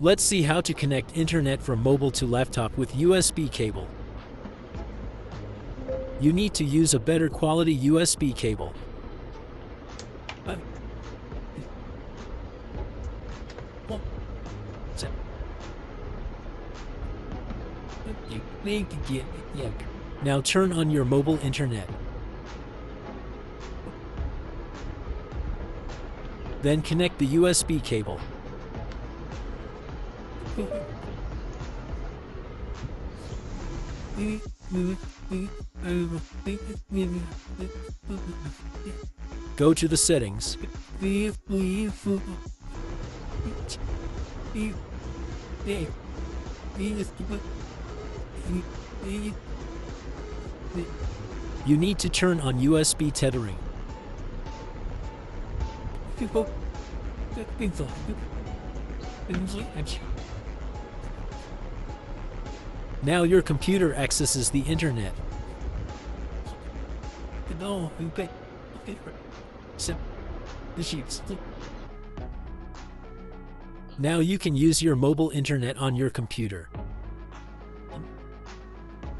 Let's see how to connect internet from mobile to laptop with USB cable. You need to use a better quality USB cable. Now turn on your mobile internet. Then connect the USB cable. Go to the settings. You need to turn on USB tethering. Now your computer accesses the internet. Now you can use your mobile internet on your computer.